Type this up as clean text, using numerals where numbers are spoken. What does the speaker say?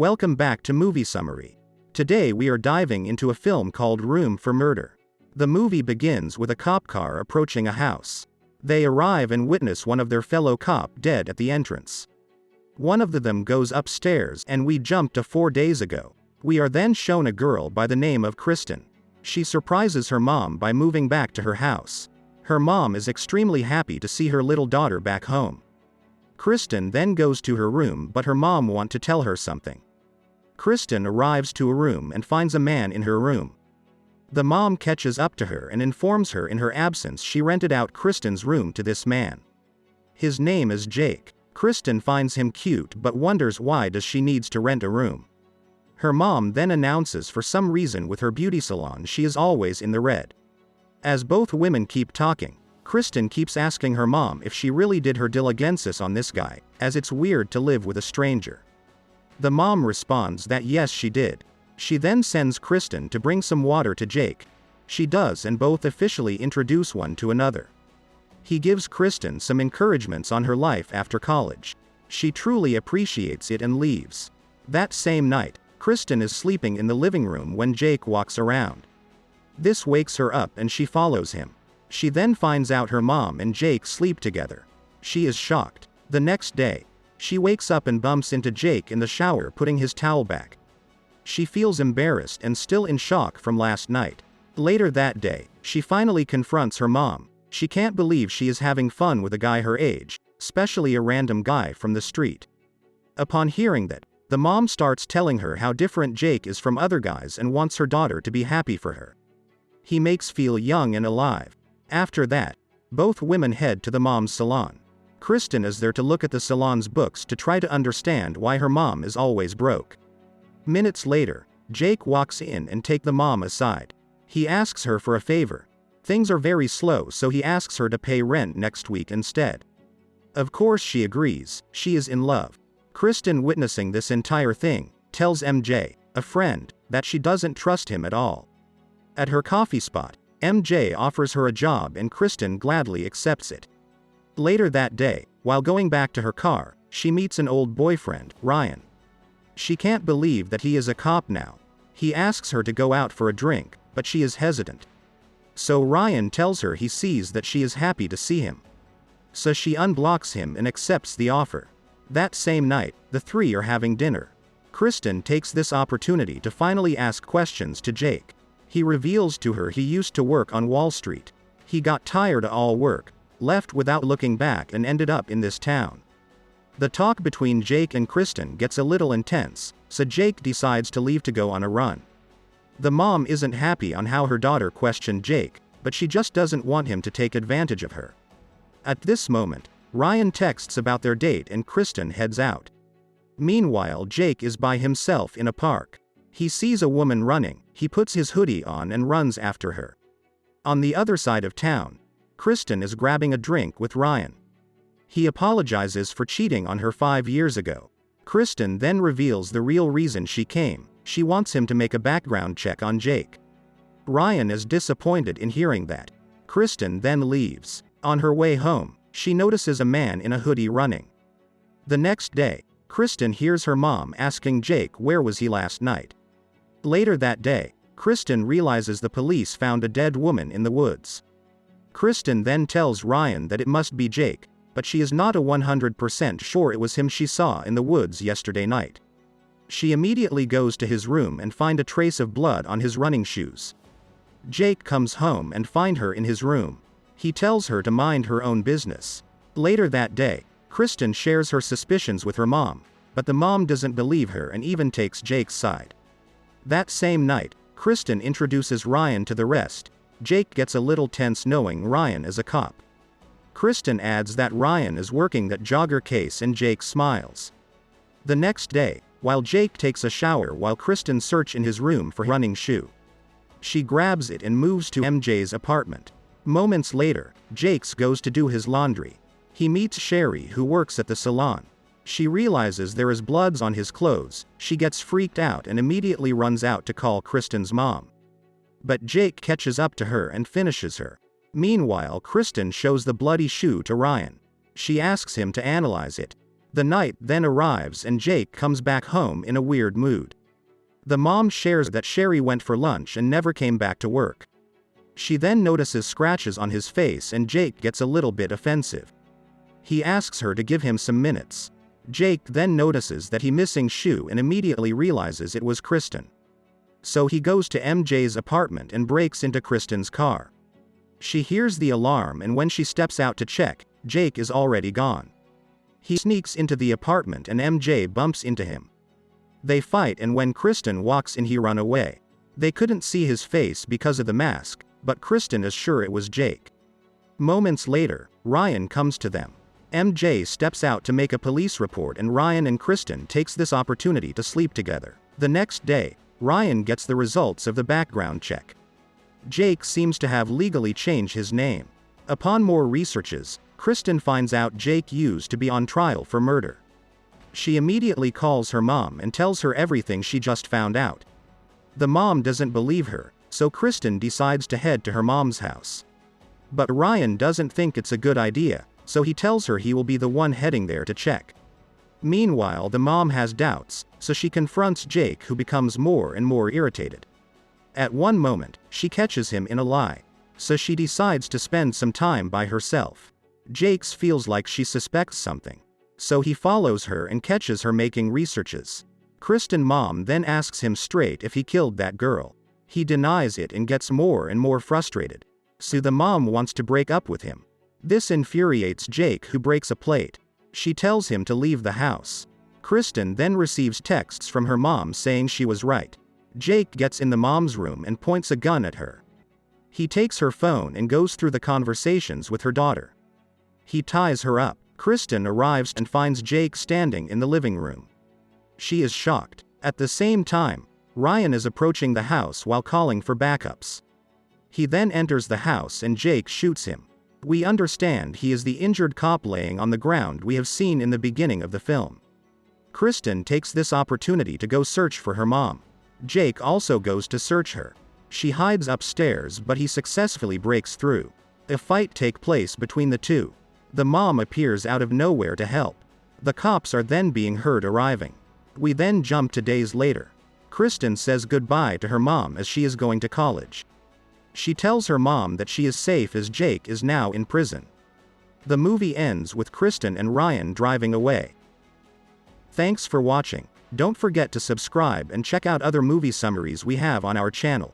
Welcome back to Movie Summary. Today we are diving into a film called Room for Murder. The movie begins with a cop car approaching a house. They arrive and witness one of their fellow cop dead at the entrance. One of them goes upstairs and we jump to 4 days ago. We are then shown a girl by the name of Kristen. She surprises her mom by moving back to her house. Her mom is extremely happy to see her little daughter back home. Kristen then goes to her room but her mom wants to tell her something. Kristen arrives to a room and finds a man in her room. The mom catches up to her and informs her in her absence she rented out Kristen's room to this man. His name is Jake. Kristen finds him cute but wonders why does she needs to rent a room. Her mom then announces for some reason with her beauty salon she is always in the red. As both women keep talking, Kristen keeps asking her mom if she really did her diligences on this guy, as it's weird to live with a stranger. The mom responds that yes she did. She then sends Kristen to bring some water to Jake. She does and both officially introduce one to another. He gives Kristen some encouragements on her life after college. She truly appreciates it and leaves. That same night, Kristen is sleeping in the living room when Jake walks around. This wakes her up and she follows him. She then finds out her mom and Jake sleep together. She is shocked. The next day, she wakes up and bumps into Jake in the shower putting his towel back. She feels embarrassed and still in shock from last night. Later that day, she finally confronts her mom. She can't believe she is having fun with a guy her age, especially a random guy from the street. Upon hearing that, the mom starts telling her how different Jake is from other guys and wants her daughter to be happy for her. He makes feel young and alive. After that, both women head to the mom's salon. Kristen is there to look at the salon's books to try to understand why her mom is always broke. Minutes later, Jake walks in and takes the mom aside. He asks her for a favor. Things are very slow so he asks her to pay rent next week instead. Of course she agrees, she is in love. Kristen, witnessing this entire thing, tells MJ, a friend, that she doesn't trust him at all. At her coffee spot, MJ offers her a job and Kristen gladly accepts it. Later that day, while going back to her car, she meets an old boyfriend, Ryan. She can't believe that he is a cop now. He asks her to go out for a drink, but she is hesitant. So Ryan tells her he sees that she is happy to see him. So she unblocks him and accepts the offer. That same night, the three are having dinner. Kristen takes this opportunity to finally ask questions to Jake. He reveals to her he used to work on Wall Street. He got tired of all work, left without looking back and ended up in this town. The talk between Jake and Kristen gets a little intense, so Jake decides to leave to go on a run. The mom isn't happy on how her daughter questioned Jake, but she just doesn't want him to take advantage of her. At this moment, Ryan texts about their date and Kristen heads out. Meanwhile, Jake is by himself in a park. He sees a woman running, he puts his hoodie on and runs after her. On the other side of town, Kristen is grabbing a drink with Ryan. He apologizes for cheating on her 5 years ago. Kristen then reveals the real reason she came. She wants him to make a background check on Jake. Ryan is disappointed in hearing that. Kristen then leaves. On her way home, she notices a man in a hoodie running. The next day, Kristen hears her mom asking Jake where was he last night. Later that day, Kristen realizes the police found a dead woman in the woods. Kristen then tells Ryan that it must be Jake, but she is not 100% sure it was him she saw in the woods yesterday night. She immediately goes to his room and finds a trace of blood on his running shoes. Jake comes home and finds her in his room. He tells her to mind her own business. Later that day, Kristen shares her suspicions with her mom, but the mom doesn't believe her and even takes Jake's side. That same night, Kristen introduces Ryan to the rest. Jake gets a little tense knowing Ryan is a cop. Kristen adds that Ryan is working that jogger case and Jake smiles. The next day, while Jake takes a shower while Kristen searches in his room for running shoe. She grabs it and moves to MJ's apartment. Moments later, Jake goes to do his laundry. He meets Sherry who works at the salon. She realizes there is blood on his clothes, she gets freaked out and immediately runs out to call Kristen's mom. But Jake catches up to her and finishes her. Meanwhile, Kristen shows the bloody shoe to Ryan. She asks him to analyze it. The night then arrives and Jake comes back home in a weird mood. The mom shares that Sherry went for lunch and never came back to work. She then notices scratches on his face and Jake gets a little bit offensive. He asks her to give him some minutes. Jake then notices that he's missing shoe and immediately realizes it was Kristen. So he goes to MJ's apartment and breaks into Kristen's car. She hears the alarm and when she steps out to check, Jake is already gone. He sneaks into the apartment and MJ bumps into him. They fight and when Kristen walks in he runs away. They couldn't see his face because of the mask, but Kristen is sure it was Jake. Moments later, Ryan comes to them. MJ steps out to make a police report and Ryan and Kristen takes this opportunity to sleep together. The next day, Ryan gets the results of the background check. Jake seems to have legally changed his name. Upon more researches, Kristen finds out Jake used to be on trial for murder. She immediately calls her mom and tells her everything she just found out. The mom doesn't believe her, so Kristen decides to head to her mom's house. But Ryan doesn't think it's a good idea, so he tells her he will be the one heading there to check. Meanwhile, the mom has doubts, so she confronts Jake, who becomes more and more irritated. At one moment, she catches him in a lie, so she decides to spend some time by herself. Jake feels like she suspects something, so he follows her and catches her making researches. Kristen mom then asks him straight if he killed that girl. He denies it and gets more and more frustrated, so the mom wants to break up with him. This infuriates Jake, who breaks a plate. She tells him to leave the house. Kristen then receives texts from her mom saying she was right. Jake gets in the mom's room and points a gun at her. He takes her phone and goes through the conversations with her daughter. He ties her up. Kristen arrives and finds Jake standing in the living room. She is shocked. At the same time, Ryan is approaching the house while calling for backups. He then enters the house and Jake shoots him. We understand he is the injured cop laying on the ground we have seen in the beginning of the film. Kristen takes this opportunity to go search for her mom. Jake also goes to search her. She hides upstairs but he successfully breaks through. A fight takes place between the two. The mom appears out of nowhere to help. The cops are then being heard arriving. We then jump to days later. Kristen says goodbye to her mom as she is going to college. She tells her mom that she is safe as Jake is now in prison. The movie ends with Kristen and Ryan driving away. Thanks for watching. Don't forget to subscribe and check out other movie summaries we have on our channel.